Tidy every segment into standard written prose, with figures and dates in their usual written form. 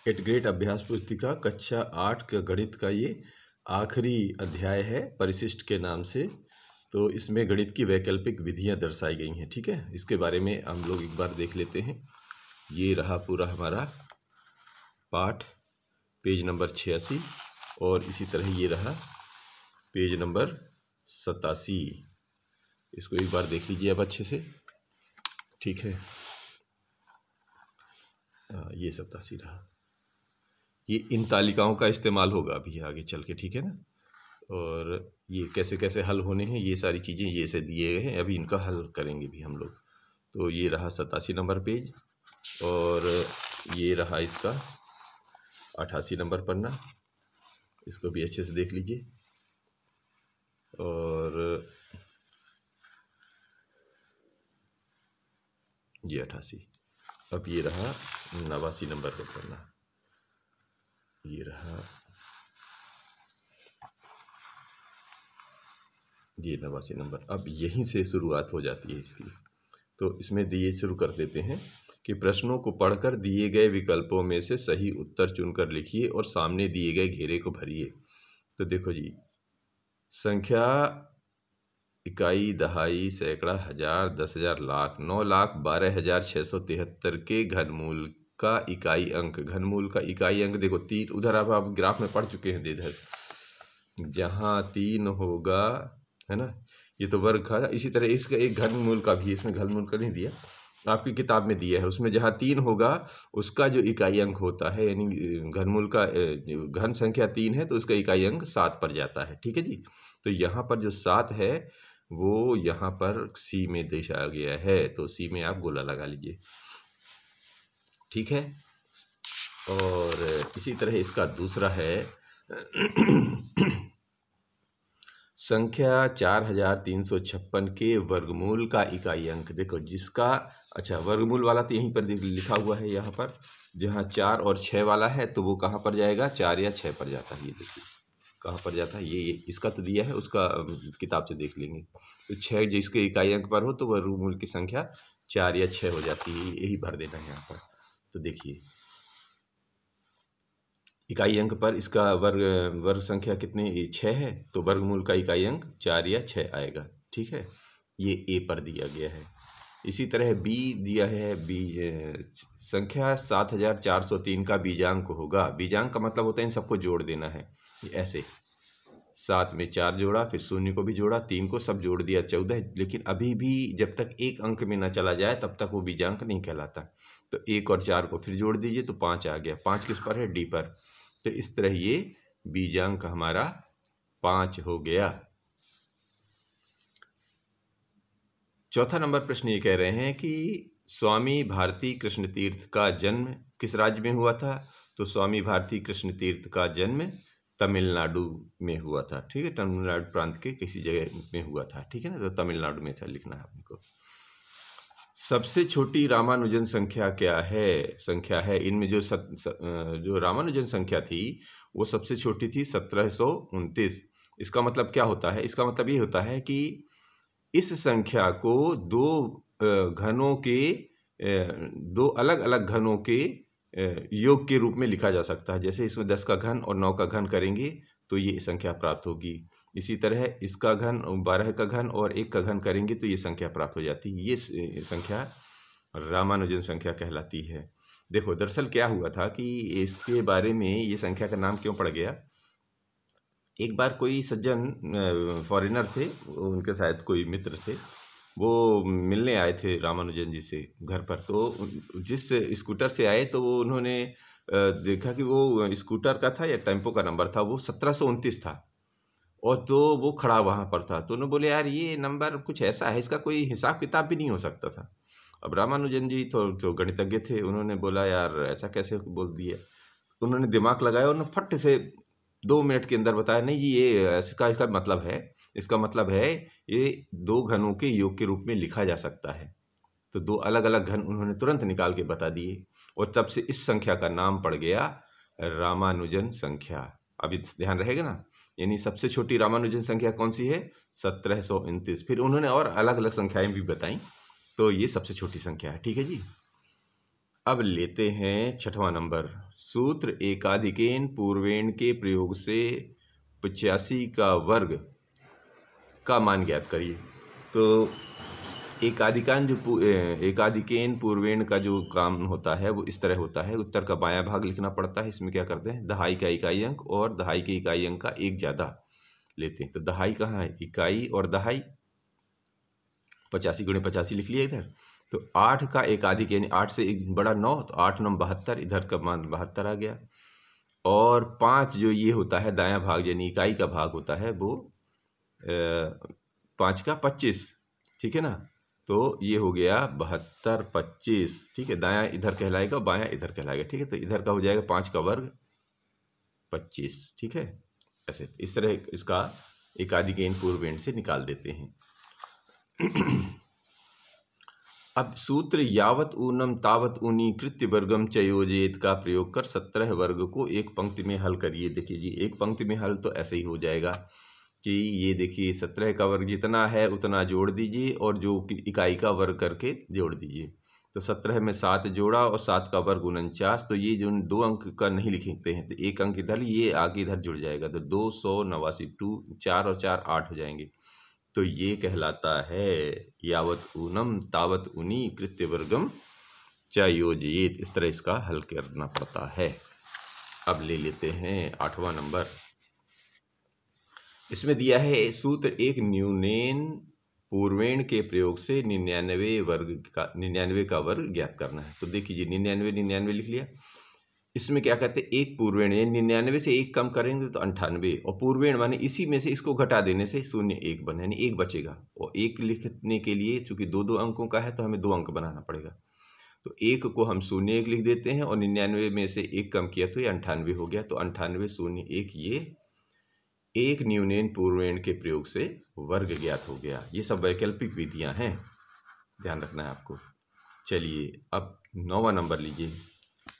Eight grade अभ्यास पुस्तिका कक्षा 8 का गणित का ये आखिरी अध्याय है परिशिष्ट के नाम से। तो इसमें गणित की वैकल्पिक विधियां दर्शाई गई हैं। ठीक है, इसके बारे में हम लोग एक बार देख लेते हैं। ये रहा पूरा हमारा पाठ, पेज नंबर 86, और इसी तरह ये रहा पेज नंबर 87। इसको एक बार देख लीजिए अब अच्छे से। ठीक है, ये 87 रहा। ये इन तालिकाओं का इस्तेमाल होगा अभी आगे चल के, ठीक है ना। और ये कैसे कैसे हल होने हैं, ये सारी चीज़ें ये से दिए गए हैं, अभी इनका हल करेंगे भी हम लोग। तो ये रहा 87 नंबर पेज, और ये रहा इसका 88 नंबर पन्ना। इसको भी अच्छे से देख लीजिए। और ये 88। अब ये रहा 89 नंबर का पन्ना। ये रहा ये 89 नंबर। अब यहीं से शुरुआत हो जाती है इसकी। तो इसमें दिए शुरू कर देते हैं कि प्रश्नों को पढ़कर दिए गए विकल्पों में से सही उत्तर चुनकर लिखिए और सामने दिए गए घेरे को भरिए। तो देखो जी, संख्या, इकाई, दहाई, सैकड़ा, हजार, 10,000, लाख, 9,12,673 के घनमूल का इकाई अंक। घनमूल का इकाई अंक देखो 3, उधर अब आप ग्राफ में पढ़ चुके हैं। इधर जहाँ 3 होगा, है ना, ये तो वर्ग का। इसी तरह इसका एक घनमूल का भी, इसमें घनमूल का नहीं दिया, आपकी किताब में दिया है। उसमें जहाँ 3 होगा उसका जो इकाई अंक होता है, यानी घनमूल का घन संख्या 3 है तो उसका इकाई अंक 7 पर जाता है। ठीक है जी। तो यहाँ पर जो 7 है वो यहाँ पर सी में दर्शाया गया है, तो सी में आप गोला लगा लीजिए। ठीक है। और इसी तरह इसका दूसरा है संख्या 4,356 के वर्गमूल का इकाई अंक। देखो जिसका, अच्छा वर्गमूल वाला तो यहीं पर लिखा हुआ है, यहाँ पर जहाँ 4 और 6 वाला है तो वो कहाँ पर जाएगा, 4 या 6 पर जाता है। ये देखिए कहाँ पर जाता है, ये इसका तो दिया है, उसका किताब से देख लेंगे। तो 6 जिसके इकाई अंक पर हो तो वर्गमूल की संख्या 4 या 6 हो जाती है, यही भर देना है यहाँ पर। तो देखिए इकाई अंक पर इसका वर्ग संख्या कितनी, 6 है, तो वर्गमूल का इकाई अंक 4 या 6 आएगा। ठीक है, ये ए पर दिया गया है। इसी तरह बी दिया है, बी संख्या 7,403 का बीजांक होगा। बीजांक का मतलब होता है इन सबको जोड़ देना है। ऐसे 7 में 4 जोड़ा, फिर 0 को भी जोड़ा, 3 को, सब जोड़ दिया 14। लेकिन अभी भी जब तक एक अंक में न चला जाए तब तक वो बीजांक नहीं कहलाता। तो 1 और 4 को फिर जोड़ दीजिए तो 5 आ गया। 5 किस पर है, डी पर। तो इस तरह ये बीजांक हमारा 5 हो गया। चौथा नंबर प्रश्न ये कह रहे हैं कि स्वामी भारती कृष्ण तीर्थ का जन्म किस राज्य में हुआ था। तो स्वामी भारती कृष्ण तीर्थ का जन्म तमिलनाडु में हुआ था। ठीक है, तमिलनाडु प्रांत के किसी जगह में हुआ था। ठीक है ना, तो तमिलनाडु में था, लिखना है आपको। सबसे छोटी रामानुजन संख्या क्या है, संख्या है इनमें जो रामानुजन संख्या थी वो सबसे छोटी थी 1729। इसका मतलब क्या होता है, इसका मतलब ये होता है कि इस संख्या को दो अलग अलग घनों के योग के रूप में लिखा जा सकता है। जैसे इसमें 10 का घन और 9 का घन करेंगे तो ये संख्या प्राप्त होगी। इसी तरह इसका घन, 12 का घन और 1 का घन करेंगे तो ये संख्या प्राप्त हो जाती है। ये संख्या रामानुजन संख्या कहलाती है। देखो दरअसल क्या हुआ था कि इसके बारे में, ये संख्या का नाम क्यों पड़ गया। एक बार कोई सज्जन फॉरेनर थे, उनके शायद कोई मित्र थे, वो मिलने आए थे रामानुजन जी से घर पर। तो जिस स्कूटर से आए तो वो उन्होंने देखा कि वो स्कूटर का था या टेम्पो का नंबर था, वो 1729 था। और तो वो खड़ा वहाँ पर था, तो उन्होंने बोले यार ये नंबर कुछ ऐसा है, इसका कोई हिसाब किताब भी नहीं हो सकता था। अब रामानुजन जी तो जो गणितज्ञ थे, उन्होंने बोला यार ऐसा कैसे बोल दिया। उन्होंने दिमाग लगाया और फट से 2 मिनट के अंदर बताया, नहीं जी ये इसका मतलब है, इसका मतलब है ये 2 घनों के योग के रूप में लिखा जा सकता है। तो 2 अलग अलग घन उन्होंने तुरंत निकाल के बता दिए, और तब से इस संख्या का नाम पड़ गया रामानुजन संख्या। अभी ध्यान रहेगा ना, यानी सबसे छोटी रामानुजन संख्या कौन सी है, 1729। फिर उन्होंने और अलग अलग संख्याएं भी बताई, तो ये सबसे छोटी संख्या है। ठीक है जी। अब लेते हैं 6वां नंबर। सूत्र एकाधिकेन पूर्वेण के प्रयोग से 85 का वर्ग का मान ज्ञात करिए। तो एकाधिकेन पूर्वेण का जो काम होता है वो इस तरह होता है। उत्तर का बायां भाग लिखना पड़ता है। इसमें क्या करते हैं, दहाई का इकाई अंक और दहाई के इकाई अंक का एक ज़्यादा लेते हैं। तो दहाई कहाँ है, इकाई और दहाई, 85 गुणे 85 लिख लिया इधर। तो 8 का एकाधिक यानी 8 से एक बड़ा 9, तो 8 9 72, इधर का मान 72 आ गया। और 5 जो ये होता है दायां भाग यानी इकाई का भाग होता है वो 5 का 25, ठीक है ना। तो ये हो गया 72 25, ठीक है। दायां इधर कहलाएगा, बायां इधर कहलाएगा, ठीक है। तो इधर का हो जाएगा 5 का वर्ग 25, ठीक है। ऐसे इस तरह इसका एकाधिकेन पूर्वेण से निकाल देते हैं। अब सूत्र यावत ऊनम तावत ऊनी कृत्य वर्गम च योजयेत का प्रयोग कर 17 वर्ग को एक पंक्ति में हल करिए। देखिए जी, एक पंक्ति में हल तो ऐसे ही हो जाएगा कि ये देखिए 17 का वर्ग जितना है उतना जोड़ दीजिए और जो इकाई का वर्ग करके जोड़ दीजिए। तो 17 में 7 जोड़ा और 7 का वर्ग 49। तो ये जो 2 अंक का नहीं लिखते हैं तो एक अंक इधर, ये आगे इधर जुड़ जाएगा। तो 289, 4 और 4 8 हो जाएंगे। तो ये कहलाता है यावत ऊनम तावत ऊनी कृत्य वर्गम च योजयेत। इस तरह इसका हल करना पड़ता है। अब ले लेते हैं 8वां नंबर। इसमें दिया है सूत्र एक न्यूनेन पूर्वेण के प्रयोग से 99 का वर्ग ज्ञात करना है। तो देखिए 99 लिख लिया। इसमें क्या कहते हैं, एक पूर्वेण यानी 99 से एक कम करेंगे तो 98, और पूर्वेण माने इसी में से इसको घटा देने से 0 1 बने यानी 1 बचेगा। और 1 लिखने के लिए चूंकि 2 अंकों का है तो हमें 2 अंक बनाना पड़ेगा। तो 1 को हम 0 1 लिख देते हैं और 99 में से 1 कम किया तो ये 98 हो गया। तो 98 0 1 ये एक न्यूनेन पूर्वेण के प्रयोग से वर्ग ज्ञात हो गया। ये सब वैकल्पिक विधियां हैं, ध्यान रखना है आपको। चलिए अब 9वां नंबर लीजिए।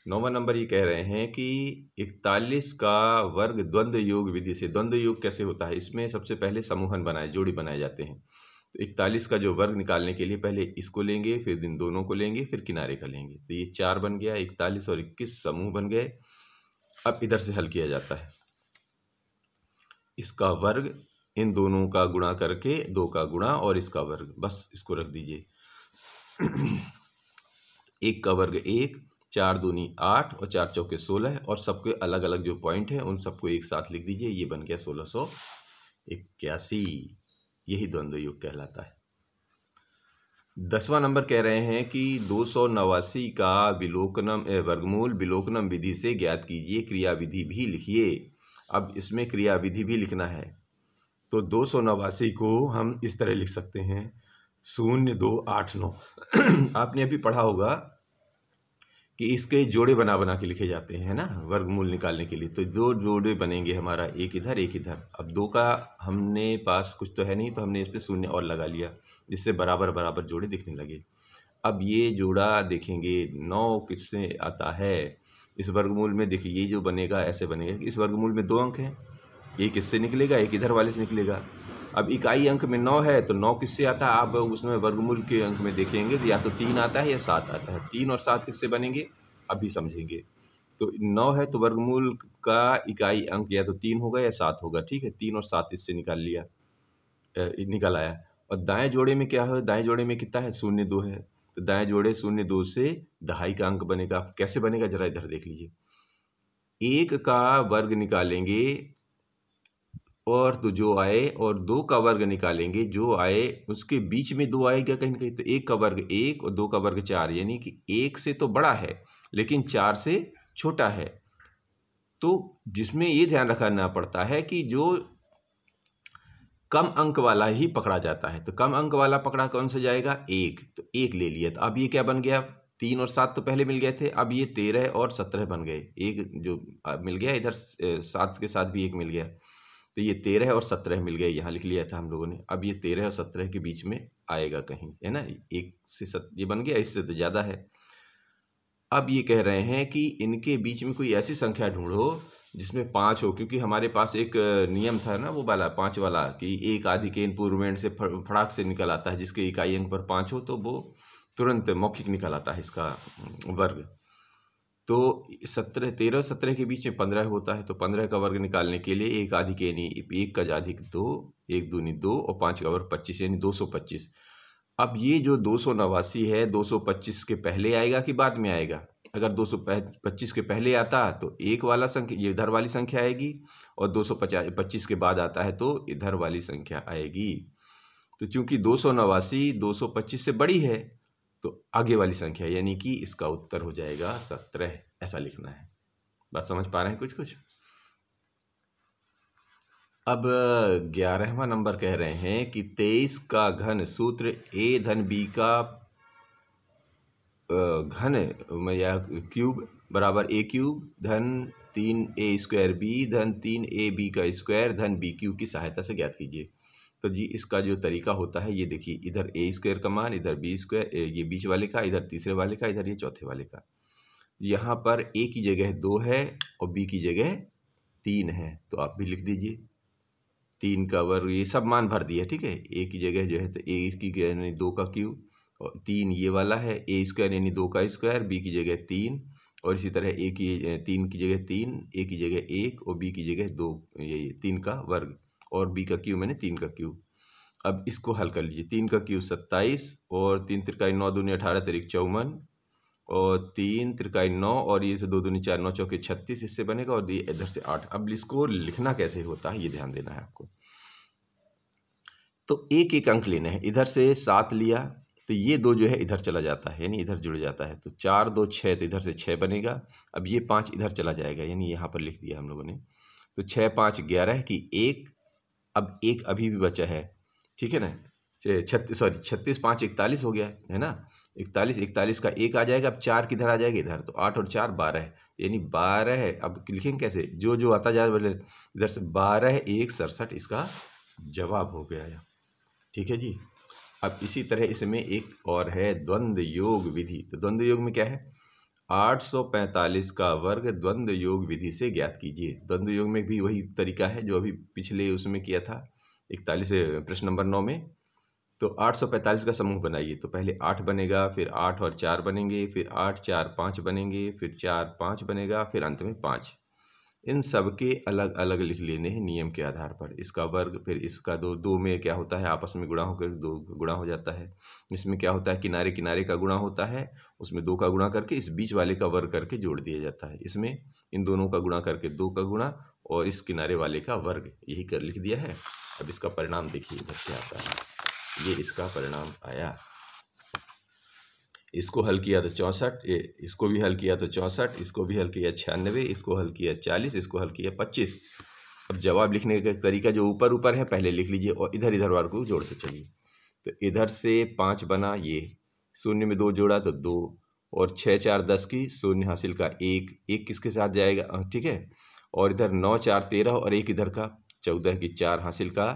9वां नंबर ये कह रहे हैं कि 41 का वर्ग द्वंद्व योग विधि से। द्वंद्व योग कैसे होता है, इसमें सबसे पहले समूहन बनाए, जोड़ी बनाए जाते हैं। तो 41 का जो वर्ग निकालने के लिए पहले इसको लेंगे, फिर इन दोनों को लेंगे, फिर किनारे का लेंगे। तो ये 4 बन गया, 41 और 21 समूह बन गए। अब इधर से हल किया जाता है। इसका वर्ग इन दोनों का गुणा करके 2 का गुणा और इसका वर्ग, बस इसको रख दीजिए। 1 का वर्ग 1, 4 दूनी 8 और 4 चौके 16, और सबके अलग अलग जो पॉइंट हैं उन सबको एक साथ लिख दीजिए। ये बन गया 1681। यही द्वंद्व योग कहलाता है। 10वां नंबर कह रहे हैं कि 289 का वर्गमूल विलोकनम विधि से ज्ञात कीजिए, क्रिया विधि भी लिखिए। अब इसमें क्रिया विधि भी लिखना है। तो 289 को हम इस तरह लिख सकते हैं 0 2 8 9। आपने अभी पढ़ा होगा कि इसके जोड़े बना बना के लिखे जाते हैं ना वर्गमूल निकालने के लिए। तो 2 जोड़े बनेंगे हमारा, एक इधर एक इधर। अब 2 का हमने पास कुछ तो है नहीं, तो हमने इस पर 0 और लगा लिया, जिससे बराबर बराबर जोड़े दिखने लगे। अब ये जोड़ा देखेंगे 9 किससे आता है इस वर्गमूल में। देखिए ये जो बनेगा ऐसे बनेगा कि इस वर्गमूल में 2 अंक हैं, एक इससे निकलेगा एक इधर वाले से निकलेगा। अब इकाई अंक में 9 है तो 9 किससे आता है, आप उसमें वर्गमूल के अंक में देखेंगे तो या तो 3 आता है या 7 आता है। 3 और 7 किससे बनेंगे अभी समझेंगे। तो 9 है तो वर्गमूल का इकाई अंक या तो 3 होगा या 7 होगा, ठीक है। 3 और 7 इससे निकल आया। और दाएं जोड़े में क्या है, दाएं जोड़े में कितना है 0 2 है। तो दाएं जोड़े 0 2 से दहाई का अंक बनेगा। कैसे बनेगा जरा इधर देख लीजिए। 1 का वर्ग निकालेंगे और तो जो आए, और 2 का वर्ग निकालेंगे, जो आए उसके बीच में 2 आएगा कहीं ना कहीं। तो 1 का वर्ग 1 और 2 का वर्ग 4, यानी कि 1 से तो बड़ा है लेकिन 4 से छोटा है। तो जिसमें ये ध्यान रखना पड़ता है कि जो कम अंक वाला ही पकड़ा जाता है। तो कम अंक वाला पकड़ा कौन सा जाएगा, 1। तो 1 ले लिया। तो अब ये क्या बन गया, 3 और 7 तो पहले मिल गए थे, अब ये 13 और 17 बन गए। एक जो मिल गया इधर 7 के साथ भी 1 मिल गया। तो ये 13 और 17 मिल गए, यहाँ लिख लिया था हम लोगों ने। अब ये 13 और 17 के बीच में आएगा कहीं, है ना। 1 से 7 ये बन गया, इससे तो ज़्यादा है। अब ये कह रहे हैं कि इनके बीच में कोई ऐसी संख्या ढूंढो जिसमें 5 हो, क्योंकि हमारे पास एक नियम था ना वो वाला 5 वाला कि एक आधिकेन पूर्वेण से फड़ाक से निकल आता है, जिसके इकाई अंक पर 5 हो तो वो तुरंत मौखिक निकल आता है इसका वर्ग। तो 13 के बीच में 15 होता है, तो 15 का वर्ग निकालने के लिए एक आधिक यानी 1 का आधिक 2, 1 दूनी 2 और 5 का वर्ग 25 यानी 225। अब ये जो 289 है 225 के पहले आएगा कि बाद में आएगा? अगर 225 के पहले आता तो एक वाला संख्या ये इधर वाली संख्या आएगी, और 225 के बाद आता है तो इधर वाली संख्या आएगी। तो चूंकि 289 225 से बड़ी है तो आगे वाली संख्या, यानी कि इसका उत्तर हो जाएगा 17। ऐसा लिखना है। बात समझ पा रहे हैं कुछ कुछ? अब 11वां नंबर कह रहे हैं कि 23 का घन सूत्र a धन b का घन या क्यूब बराबर a क्यूब धन 3a स्क्वायर b धन 3ab का स्क्वायर धन b क्यूब की सहायता से ज्ञात कीजिए। तो जी इसका जो तरीका होता है ये देखिए, इधर a स्क्वायर का मान, इधर b स्क्वायर, ये बीच वाले का, इधर तीसरे वाले का, इधर ये चौथे वाले का। यहाँ पर a की जगह 2 है और b की जगह 3 है, तो आप भी लिख दीजिए 3 का वर्ग, ये सब मान भर दिया, ठीक है। a की जगह जो है तो a की यानी 2 का क्यूब, और 3 ये वाला है, a स्क्वायर यानी 2 का स्क्वायर, b की जगह 3, और इसी तरह 3 की जगह 3, a की जगह 1 और b की जगह 2, ये 3 का वर्ग, और b का क्यूब मैंने 3 का क्यूब। अब इसको हल कर लीजिए। 3 का क्यूब 27, और 3 त्रिकाई 9 दूनी 18 तिरिक 54, और 3 त्रिकाई 9, और ये से 2 दूनी 4 9 चौके 36, इससे बनेगा, और ये इधर से 8। अब इसको लिखना कैसे होता है ये ध्यान देना है आपको। तो एक एक अंक लेना है। इधर से 7 लिया तो ये 2 जो है इधर चला जाता है, यानी इधर जुड़ जाता है, तो 4 2 6, तो इधर से 6 बनेगा। अब ये 5 इधर चला जाएगा, यानी यहाँ पर लिख दिया हम लोगों ने। तो 6 5 11 की 1, अब 1 अभी भी बचा है, ठीक है ना। 36 5 41 हो गया है ना। 41 का 1 आ जाएगा। अब 4 किधर आ जाएगा? इधर। तो 8 और 4 12, यानी 12 है। अब लिखेंगे कैसे? जो आता जा रहा है इधर से 12 1 67 इसका जवाब हो गया, ठीक है जी। अब इसी तरह इसमें एक और है द्वंद्व योग विधि। तो द्वंद्व योग में क्या है? 845 का वर्ग द्वंद्व योग विधि से ज्ञात कीजिए। द्वंद्व योग में भी वही तरीका है जो अभी पिछले उसमें किया था, 41 प्रश्न नंबर 9 में। तो 845 का समूह बनाइए। तो पहले 8 बनेगा, फिर 8 और 4 बनेंगे, फिर 8 4 5 बनेंगे, फिर 4 5 बनेगा, फिर अंत में 5। इन सब के अलग अलग लिख लेने हैं नियम के आधार पर। इसका वर्ग, फिर इसका 2 में क्या होता है आपस में गुणा होकर 2 गुणा हो जाता है। इसमें क्या होता है? किनारे किनारे का गुणा होता है, उसमें 2 का गुणा करके इस बीच वाले का वर्ग करके जोड़ दिया जाता है। इसमें इन दोनों का गुणा करके 2 का गुणा और इस किनारे वाले का वर्ग, यही कर लिख दिया है। अब इसका परिणाम देखिए इधर से आता है, ये इसका परिणाम आया। इसको हल किया तो 64, इसको भी हल किया तो 64, इसको भी हल किया 96, इसको हल किया 40, इसको हल किया 25। अब जवाब लिखने का तरीका जो ऊपर ऊपर है पहले लिख लीजिए और इधर इधर वाले को जोड़ते चलिए। तो इधर से 5 बना, ये शून्य में 2 जोड़ा तो 2, और 6 4 10 की शून्य हासिल का 1 किसके साथ जाएगा, ठीक है। और इधर 9 4 13 और 1 इधर का 14 की 4 हासिल का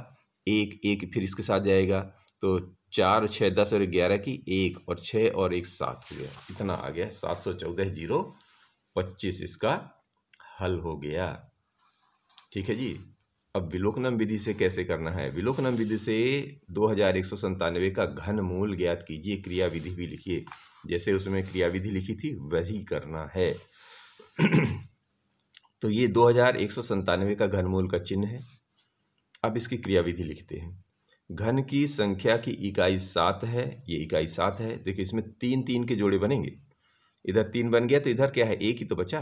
1 फिर इसके साथ जाएगा। तो 4 और 6 10 और 11 की 1 और 6 और 1 7 हो गया, इतना आ गया 714 0 25 इसका हल हो गया, ठीक है जी। अब विलोकनम विधि से कैसे करना है? विलोकनम विधि से 2197 का घन मूल ज्ञात कीजिए। क्रिया विधि भी लिखिए, जैसे उसमें क्रिया विधि लिखी थी वही करना है। तो ये 2197 का घन मूल का चिन्ह है। अब इसकी क्रिया विधि लिखते हैं। घन की संख्या की इकाई 7 है, ये इकाई 7 है। देखिए इसमें 3 3 के जोड़े बनेंगे, इधर 3 बन गया तो इधर क्या है? 1 ही तो बचा,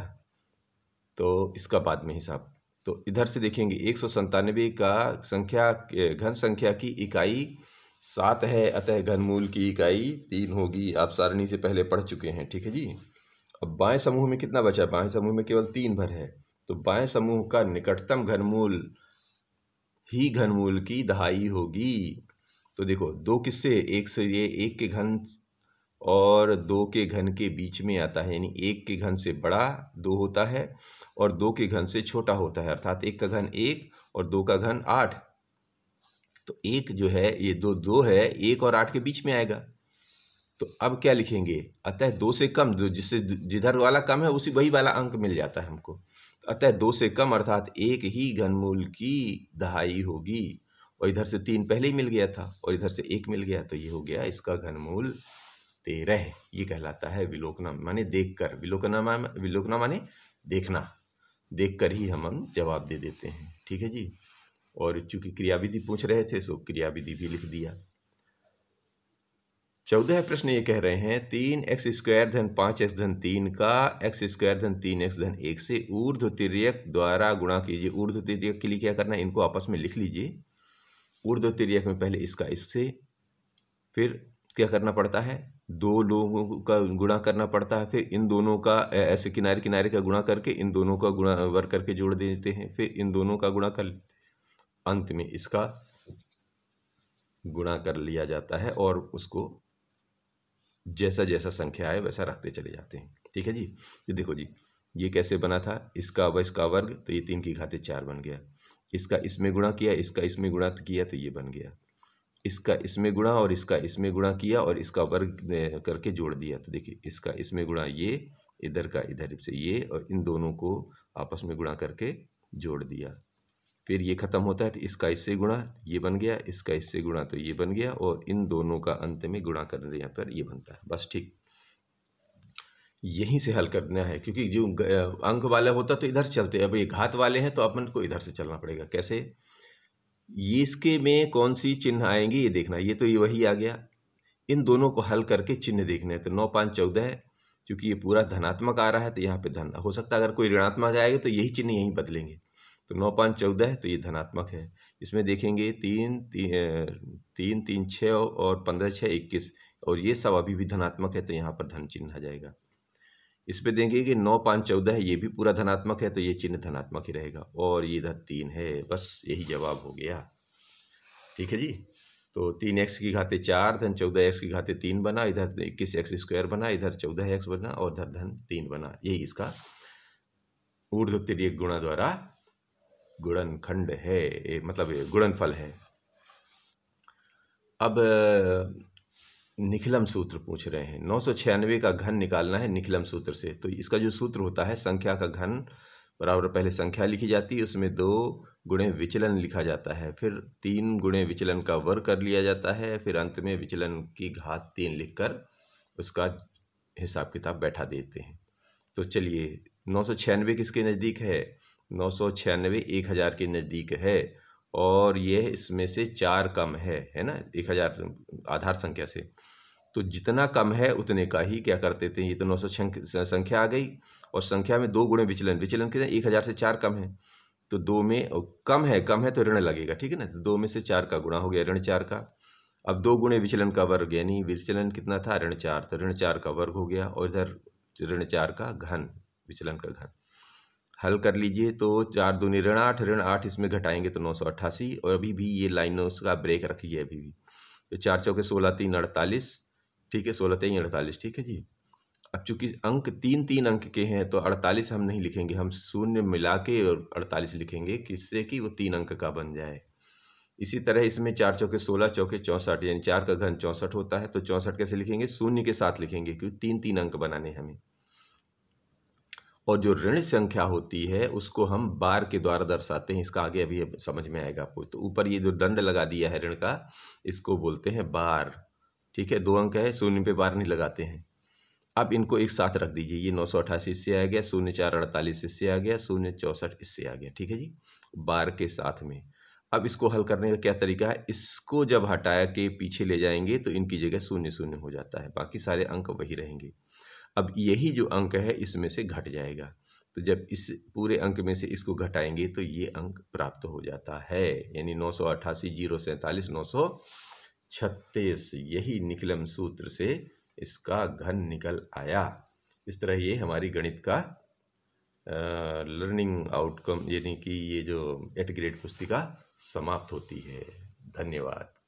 तो इसका बाद में हिसाब। तो इधर से देखेंगे 197 का संख्या घन संख्या की इकाई 7 है, अतः घनमूल की इकाई 3 होगी। आप सारणी से पहले पढ़ चुके हैं, ठीक है जी। अब बाएं समूह में कितना बचा? बाएं समूह में केवल 3 भर है, तो बाएं समूह का निकटतम घनमूल ही घनमूल की दहाई होगी। तो देखो 2 किससे? 1 से, ये 1 के घन और 2 के घन के बीच में आता है, यानी 1 के घन से बड़ा 2 होता है और 2 के घन से छोटा होता है, अर्थात 1 का घन 1 और 2 का घन 8। तो 1 जो है ये 2 है, 1 और 8 के बीच में आएगा। तो अब क्या लिखेंगे? अतः 2 से कम, जिससे जिधर वाला कम है उसी वही वाला अंक मिल जाता है हमको। अतः 2 से कम अर्थात 1 ही घनमूल की दहाई होगी। और इधर से 3 पहले ही मिल गया था और इधर से 1 मिल गया, तो ये हो गया इसका घनमूल तेरह, ये कहलाता है विलोकना, माने देखकर। विलोकना माने देखना, देखकर ही हम जवाब दे देते हैं। ठीक है जी। और चूंकि क्रियाविधि पूछ रहे थे सो क्रियाविधि भी लिख दिया। 14 प्रश्न ये कह रहे हैं 3x² धन 5x धन 3 का x² धन 3x धन 1 से ऊर्ध्व तिर्यक द्वारा गुणा कीजिए। ऊर्ध्व तिर्यक के लिए क्या करना है, इनको आपस में लिख लीजिए। ऊर्ध्व तिर्यक में पहले इसका इससे, फिर क्या करना पड़ता है, दो लोगों का गुणा करना पड़ता है, फिर इन दोनों का ऐसे किनारे किनारे का गुणा करके इन दोनों का गुणा वर्ग करके जोड़ देते हैं, फिर इन दोनों का गुणा कर अंत में इसका गुणा कर लिया जाता है और उसको जैसा जैसा संख्या आए वैसा रखते चले जाते हैं। ठीक है जी। ये देखो जी, ये कैसे बना था, इसका वर्ग तो ये 3 की घाते 4 बन गया। इसका इसमें गुणा किया, इसका इसमें गुणा किया तो ये बन गया। इसका इसमें गुणा और इसका इसमें गुणा किया और इसका वर्ग करके जोड़ दिया तो देखिए इसका इसमें गुणा ये, इधर का इधर से ये, और इन दोनों को आपस में गुणा करके जोड़ दिया। फिर ये खत्म होता है तो इसका इससे गुणा ये बन गया, इसका इससे गुणा तो ये बन गया, और इन दोनों का अंत में गुणा करने यहाँ पर ये बनता है। बस ठीक, यहीं से हल करना है, क्योंकि जो अंक वाला होता तो इधर चलते, अब ये घात वाले हैं तो अपन को इधर से चलना पड़ेगा। कैसे, ये इसके में कौन सी चिन्ह आएंगी ये देखना। ये तो ये वही आ गया, इन दोनों को हल करके चिन्ह देखने हैं। तो 9 5 14 है, क्योंकि ये पूरा धनात्मक आ रहा है तो यहाँ पे धन हो सकता है, अगर कोई ऋणात्मक आएगा तो यही चिन्ह यहीं बदलेंगे। तो 9 5 14 है तो ये धनात्मक है। इसमें देखेंगे 3 3 6 और 15 6 21, और ये सब अभी भी धनात्मक है तो यहाँ पर धन चिन्ह आ जाएगा। इस पे देंगे कि 9 5 14 है, ये भी पूरा धनात्मक है तो ये चिन्ह धनात्मक ही रहेगा, और ये इधर 3 है। बस यही जवाब हो गया। ठीक है जी। तो 3x की घाते 4 धन 14x की घाते 3 बना, इधर 21x² बना, इधर 14x बना और इधर धन 3 बना। यही इसका ऊर्ध्व तिर्यक गुणा द्वारा गुणनखंड है, मतलब गुणनफल है। अब निखिलम सूत्र पूछ रहे हैं। 996 का घन निकालना है निखिलम सूत्र से। तो इसका जो सूत्र होता है, संख्या का घन बराबर पहले संख्या लिखी जाती है, उसमें 2 गुणे विचलन लिखा जाता है, फिर 3 गुणे विचलन का वर्ग कर लिया जाता है, फिर अंत में विचलन की घात 3 लिखकर उसका हिसाब किताब बैठा देते हैं। तो चलिए 996 किसके नज़दीक है, 996 1000 के नज़दीक है, और यह इसमें से 4 कम है ना 1000 आधार संख्या से। तो जितना कम है उतने का ही क्या करते थे, ये तो 900 संख्या आ गई, और संख्या में 2 गुणे विचलन, विचलन कितने 1000 से 4 कम है, तो 2 में कम है तो ऋण लगेगा। ठीक है ना, 2 में से 4 का गुणा हो गया ऋण 4 का। अब 2 गुणे विचलन का वर्ग, यानी विचलन कितना था ऋण 4, तो ऋण 4 का वर्ग हो गया, और इधर ऋण 4 का घन, विचलन का घन। हल कर लीजिए तो 4 दूनी ऋण 8, ऋण 8 इसमें घटाएंगे तो 988, और अभी भी ये लाइनों का ब्रेक रखिए अभी भी। तो 4 चौके 16 3 48, ठीक है 16 3 48। ठीक है जी। अब चूंकि अंक 3 3 अंक के हैं तो 48 हम नहीं लिखेंगे, हम शून्य मिला के और 48 लिखेंगे, किससे कि वो 3 अंक का बन जाए। इसी तरह इसमें 4 चौके 16 चौके 64, यानी 4 का घन 64 होता है, तो 64 कैसे लिखेंगे, शून्य के साथ लिखेंगे, क्योंकि 3 3 अंक बनाने हमें। और जो ऋण संख्या होती है उसको हम बार के द्वारा दर्शाते हैं, इसका आगे अभी समझ में आएगा आपको। तो ऊपर ये जो दंड लगा दिया है ऋण का, इसको बोलते हैं बार। ठीक है, 2 अंक है, शून्य पे बार नहीं लगाते हैं। अब इनको एक साथ रख दीजिए, ये 988 इससे आ गया, 0 4 48 इससे आ गया, 0 64 इससे आ गया। ठीक है जी, बार के साथ में। अब इसको हल करने का क्या तरीका है, इसको जब हटाया के पीछे ले जाएंगे तो इनकी जगह 0 0 हो जाता है, बाकी सारे अंक वही रहेंगे। अब यही जो अंक है इसमें से घट जाएगा, तो जब इस पूरे अंक में से इसको घटाएंगे तो ये अंक प्राप्त हो जाता है, यानी 988 0 47 936। यही निकलम सूत्र से इसका घन निकल आया। इस तरह ये हमारी गणित का लर्निंग आउटकम, यानी कि ये जो 8th ग्रेड पुस्तिका समाप्त होती है। धन्यवाद।